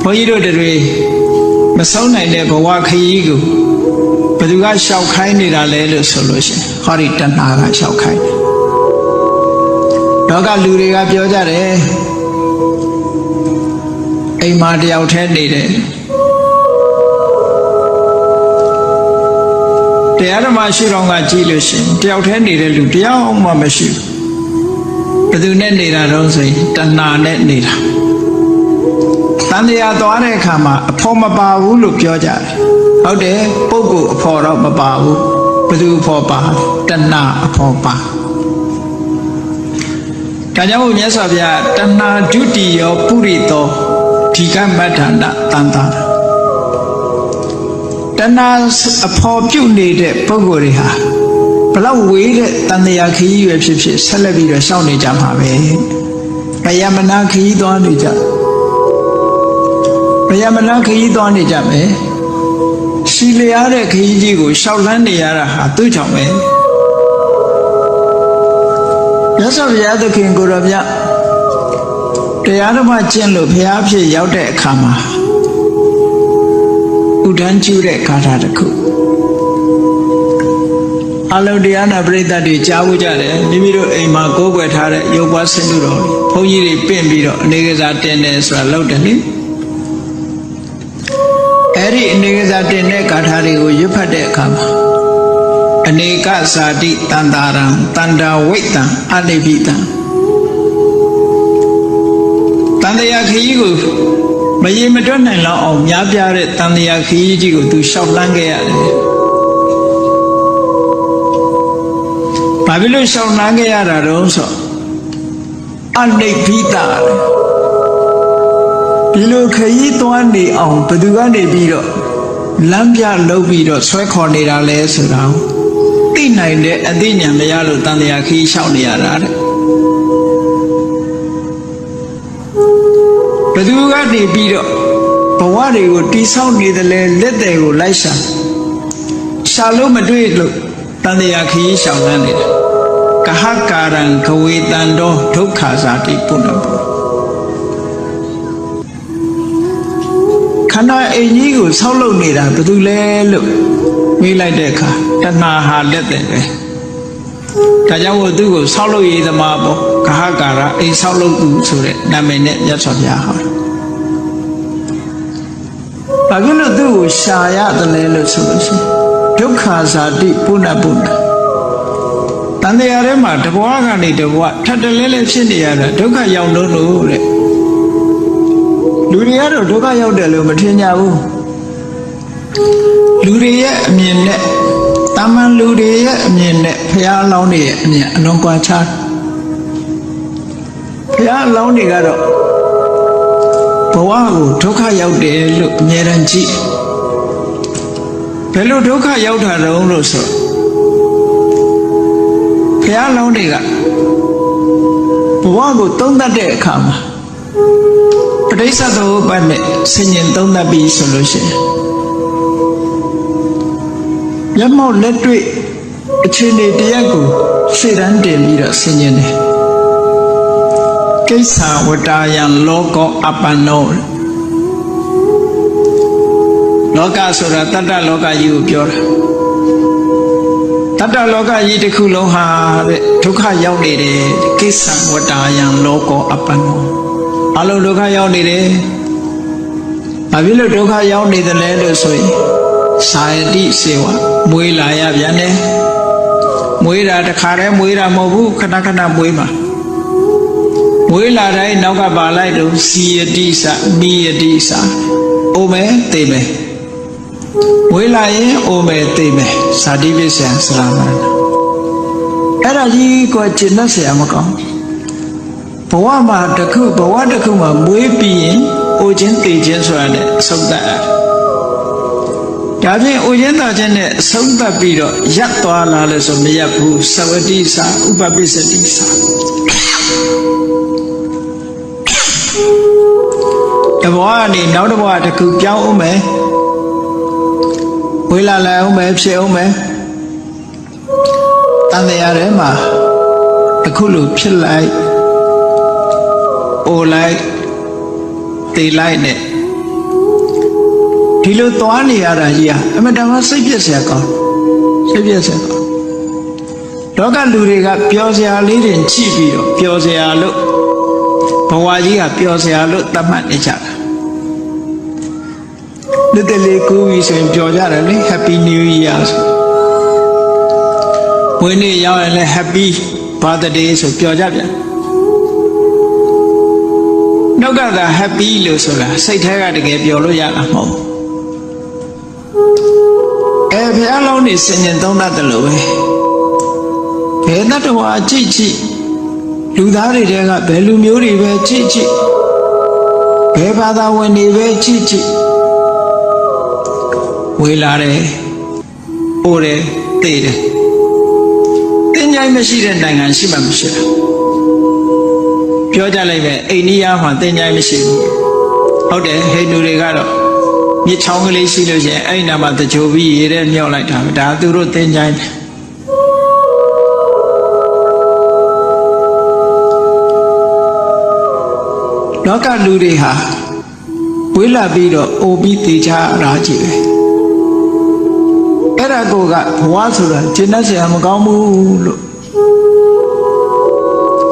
ဘုန်းကြီးတို့တွေမဆုံးနိုင်တဲ့ဘဝခရီးကိုဘယ်သူကရှောက်ခိုင်းနေတာလဲလို့ဆိုလို့ရှိရင်ဟောဒီတဏှာကရှောက်ခိုင်းတယ်တော့ကလူတွေကပြောကြတယ်အိမ်မှာတယောက်တည်းနေတယ်တရားဓမ္မရှိတော့ကကြည့်လို့ရှိရင်တယောက်တည်းနေတဲ့လူတယောက်မှမရှိဘူးဘယ်သူနဲ့နေတာတော့ဆိုရင်တဏှာနဲ့နေတာတန်တရားသွားတဲ့အခါမှာအဖို့မပါဘူးလို့ပြောကြတယ်ဟုတ်တယ်ပုဂ္ဂိုလ်အဖို့တော့မပါဘူးဘယ်သူအဖို့ပါတဏှာအဖို့ပါဒါကြောင့်မြတ်စွာဘုရားတဏှာဒုတိယပုရိသောဒီကမဋ္ဌာဏတန်တာတဏှာအဖို့ပြုတ်နေတဲ့ပုဂ္ဂိုလ်တွေဟာဘလောက်ဝေးတဲ့တန်တရားခရီးရွယ်ဖြစ်ဖြစ်ဆက်လက်ပြီးတော့ရှောင်နေကြမှာပဲဘယမနာခရီးသွားနေကြဘယမနာခရီးသွားနေကြမယ်ရှိလျားတဲ့ခရီးကြီးကိုရှောက်လန်းနေရတာဟာသူ့ကြောင့်ပဲမြတ်စွာဘုရားသခင်ကိုယ်တော်မြတ်တရားဓမ္မကျင့်လို့ဘုရားဖြစ်ရောက်တဲ့အခါမှာဥဒန်းကျူးတဲ့ဂါထာတစ်ခုအလုံးတရားနာပရိသတ်တွေကြားဖို့ကြတယ်မိမိတို့အိမ်မှာကိုးကွယ်ထားတဲ့ရုပ်ပွားဆင်းတုတော်ဘုန်းကြီးတွေပင့်ပြီးတော့အနေကစားတင်တယ်ဆိုတာလုပ်တယ်လေအဲ့ဒီအနေကစားတင်တဲ့ဂါထာတွေကိုရွတ်ဖတ်တဲ့အခါမှာအနေကဇာတိတန္တာရံတန္တာဝိတ္တံအနိပိတံတန်တရားခရီးကိုမရေမတွက်နိုင်လောက်အောင်များပြားတဲ့တန်တရားခရီးကြီးကိုသူရှောက်လန်းခဲ့ရတယ်ဘာဖြစ်လို့ရှောက်လန်းခဲ့ရတာတော့ဆိုအနိပိတဒီလိုခရီးသွားနေအောင်ဘယ်သူကနေပြီးတော့လမ်းပြလုပ်ပြီးတော့ဆွဲခေါ်နေတာလဲဆိုတာသိနိုင်တဲ့အသိဉာဏ်မရလို့တန်တရားခရီးရှောက်နေရတာတဲ့ဘယ်သူကနေပြီးတော့ဘဝတွေကိုတိဆောက်နေတယ်လဲလက်တွေကိုလိုက်ရှာလို့မတွေ့လို့တန်တရားခရီးရှောင်လန်းနေတာကဟကာရံခဝေတံတောဒုက္ခဇာတိပုဏ္ဏပုခန္ဓာအိမ်ကြီးကိုဆောက်လုပ်နေတာဘယ်သူလဲလို့မေးလိုက်တဲ့အခါတဏှာဟာလက်တယ်ပဲဒါကြောင့်မို့သူ့ကိုဆောက်လုပ်ရေးသမားပေါ့ကဟကာရအိမ်ဆောက်လုပ်သူဆိုတဲ့နာမည်နဲ့မြတ်စွာဘုရားဟောတယ်ဘာဖြစ်လို့သူ့ကိုရှာရတယ်လဲလို့ဆိုလို့ရှိရင်ဒုက္ခဇာတိပုဏ္ဏပုဏ္ဏတန်တရားထဲမှာတဘွားကနေတဘွားထပ်တလဲလဲဖြစ်နေရတာဒုက္ခရောက်လို့တဲ့လူတွေကတော့ဒုက္ခရောက်တယ်လို့မထင်ကြဘူးလူတွေရဲ့အမြင်နဲ့တာမန်လူတွေရဲ့အမြင်နဲ့ဘုရားလောင်းတွေရဲ့အမြင်အလုံးကွာခြားဘုရားလောင်းတွေကတော့ဘဝကိုဒုက္ခရောက်တယ်လို့အမြဲတမ်းကြည့်ဘယ်လိုဒုက္ခရောက်တာတုံးလို့ဆိုဘုရားလောင်းတွေကဘဝကိုသုံးသပ်တဲ့အခါမှာပဋိစ္စသမုပ္ပါဒ်နဲ့ဆင်ញင်သုံးသပ်ပြီးဆိုလို့ရှိရင်မျက်မှောက်လက်တွေ့အခြေအနေတရားကိုရှေ့တန်းတင်ပြီးတော့ဆင်ញင်တယ်ကိစ္ဆာဝတ္တယံလောကောအပ္ပန္နောလောကဆိုတာတတ္တလောကကြီးကိုပြောတာတတ္တလောကကြီးတစ်ခုလုံးဟာတဲ့ဒုက္ခရောက်နေတယ်ကိစ္ဆာဝတ္တယံလောကောအပ္ပန္နောအလုံးဒုက္ခရောက်နေတယ်ဘာဖြစ်လို့ဒုက္ခရောက်နေတယ်လဲလို့ဆိုရင်သာယတိစေဝမွေးလာရပြန်တယ်မွေးတာတခါတည်းမွေးတာမဟုတ်ဘူးခဏခဏမွေးမှာမွေးလာတိုင်းနောက်ကပါလိုက်တော့စီယတိစမိယတိစအိုမယ်သိမယ်မွေးလာရင်အိုမယ်သိမယ်ဇာတိပစ္စယစလာမန်အဲ့ဒါကြီးကိုကျင့်တတ်เสียမကောင်းဘဝမှာတစ်ခုမှာမွေးပြီးရင်အိုခြင်းသိခြင်းဆိုတာနဲ့အဆုံးသတ်ဒါဖြင့်အိုခြင်းသာခြင်းနဲ့အဆုံးသတ်ပြီးတော့ရပ်သွားလာလို့ဆိုမရပ်ဘူးသဝတိစာဥပပိစ္စတိစာတဘဝကနေနောက်တဘဝတစ်ခုပြောင်းအောင်မယ်ဝေးလာအောင်မယ်ဖြစ်အောင်မယ်တန်တရားထဲမှာအခုလိုဖြစ်လိုက်အိုလိုက်တေးလိုက်နဲ့ ဒီလိုသွားနေရတာကြီးอ่ะအမှန်တမ်းစိတ်ပြည့်စရာကောင်းစိတ်ပြည့်စရာကောင်းလောကလူတွေကပျော်စရာလေးတွေကြည့်ပြီးတော့ပျော်စရာလို့ဘဝကြီးကပျော်စရာလို့သတ်မှတ်နေကြတာလက်တလေးကိုပြီးဆိုရင်ပျော်ကြတယ်လေ Happy New Year ဆိုဝင်းနေရောက်ရင်လည်း Happy Birthday ဆိုပျော်ကြပြန်နောက်ကသာ Happy လို့ဆိုတာစိတ်ထဲကတကယ်ပျော်လို့ရတာမဟုတ်ဘုရားလုံးနေစင်ញင်သုံးတတ်တယ်လို့ပဲဘယ်တတ်တော်ကြည့်ကြည့်လူသားတွေတဲကဘယ်လူမျိုးတွေပဲကြည့်ကြည့်ဘယ်ဘာသာဝင်တွေပဲကြည့်ကြည့်ဝေလာတယ်ဟိုတယ်သိတယ်တင်ကြိုင်မရှိတဲ့နိုင်ငံရှိမှမရှိတာပြောကြလိုက်ပဲအိန္ဒိယမှာတင်ကြိုင်မရှိဘူးဟုတ်တယ်ဟိန္ဒူတွေကတော့မြစ်ချောင်းကလေးရှိလို့ရှိရင်အဲ့ဒီနာမှာတကြိုပြီးရေထဲမြောက်လိုက်တာဒါသူတို့တင်ကြိုင်လောကလူတွေဟာဝေးလာပြီးတော့အိုပြီးတည်ကြတာကြည့်ပဲအဲ့ဒါကိုကဘဝဆိုတာကျင့်တတ်เสียမကောင်းဘူးလို့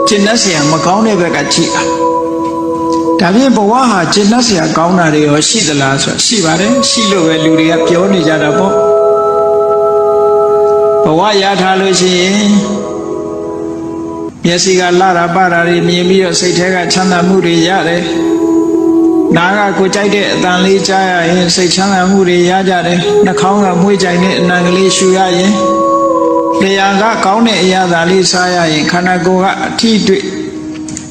ကျင့်တတ်เสียမကောင်းတဲ့ဘက်ကကြည့်တာဒါဖြင့်ဘဝဟာကျင့်တတ်เสียကောင်းတာတွေရောရှိသလားဆိုရှိပါတယ်ရှိလို့ပဲလူတွေကပြောနေကြတာပေါ့ဘဝရထားလို့ရှိရင်မျက်စိကလာတာပါတာတွေမြင်ပြီးတော့စိတ်ထဲကချမ်းသာမှုတွေရတယ်နားကကိုကြိုက်တဲ့အတန်လေးကြားရရင်စိတ်ချမ်းသာမှုတွေရကြတယ်နှာခေါင်းကမွေးကြိုင်တဲ့အနံကလေးရှူရရင်လျှာကကောင်းတဲ့အရာသာလေးစားရရင်ခန္ဓာကိုယ်ကအထီးတွေ့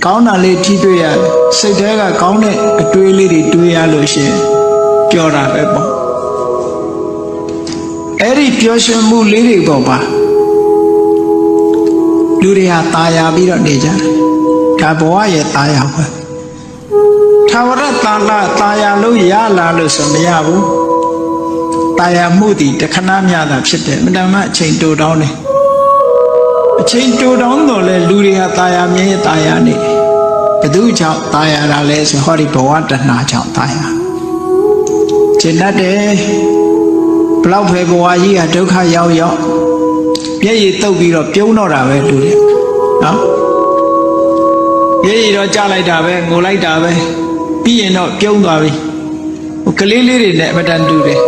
ကောင်းတာလေးထီးတွေ့ရတယ်စိတ်ထဲကကောင်းတဲ့အတွေးလေးတွေတွေးရလို့ရှိရင်ပျော်တာပဲပေါ့အဲ့ဒီပျော်ရွှင်မှုလေးတွေပေါ်ပါလူတွေဟာตายာပြီးတော့နေကြတယ်ဒါဘဝရဲ့ตายာပဲထာဝရตายာလို့ရလာလို့ဆိုမရဘူးตายာမှုတည်တခဏမျှတာဖြစ်တယ်မတမအချိန်တိုတောင်းတယ်အချိန်တိုတောင်းတော့လေလူတွေဟာตายာမြဲตายာနေဘယ်သူကြောင့်ตายာတာလဲဆိုဟောဒီဘဝတဏှာကြောင့်ตายာကျင့်တတ်တယ်ဘလောက်ပဲဘဝကြီးကဒုက္ခရောက်မျက်ရည်တုပ်ပြီးတော့ပြုံးတော့တာပဲတူတယ်နော်မျက်ရည်တော့ကျလိုက်တာပဲငိုလိုက်တာပဲပြီးရင်တော့ပြုံးသွားပြီဟိုကလေးလေးတွေနဲ့အမတန်တူတယ်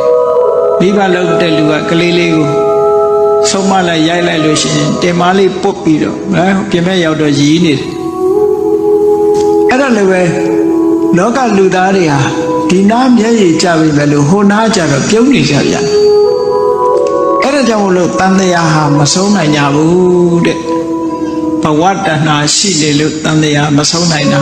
မိဘလောက်တဲ့လူကကလေးလေးကိုဆုံးမလိုက်ရိုက်လိုက်လို့ရှိရင်တင်မားလေးပုတ်ပြီးတော့ပြင်မဲ့ရောက်တော့ရည်နေတယ်အဲ့ဒါလည်းပဲလောကလူသားတွေဟာဒီနားမျက်ရည်ကျပြီပဲလို့ဟိုနားကျတော့ပြုံးနေကြပြန်အဲ့ဒါကြောင့်မလို့တန်တရားဟာမဆုံးနိုင်ကြဘူးတဲ့ဘဝတဏှာရှိတယ်လို့တန်တရားမဆုံးနိုင်တာ